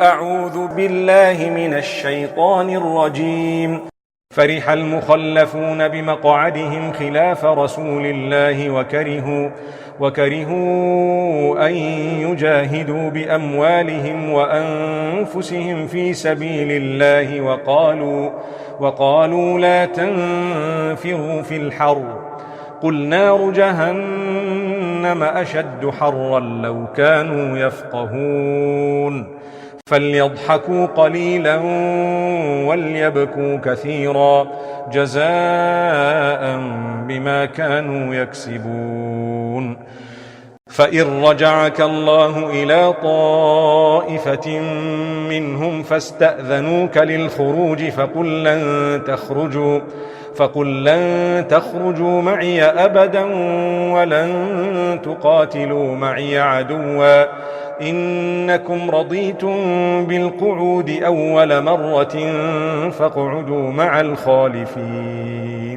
أعوذ بالله من الشيطان الرجيم. فرح المخلفون بمقعدهم خلاف رسول الله وكرهوا أن يجاهدوا بأموالهم وأنفسهم في سبيل الله وقالوا لا تنفروا في الحر قل نار جهنم أشد حرا لو كانوا يفقهون فليضحكوا قليلا وليبكوا كثيرا جزاء بما كانوا يكسبون. فإن رجعك الله إلى طائفة منهم فاستأذنوك للخروج فقل لن تخرجوا معي أبدا ولن تقاتلوا معي عدوا إنكم رضيتم بالقعود أول مرة فاقعدوا مع الخالفين.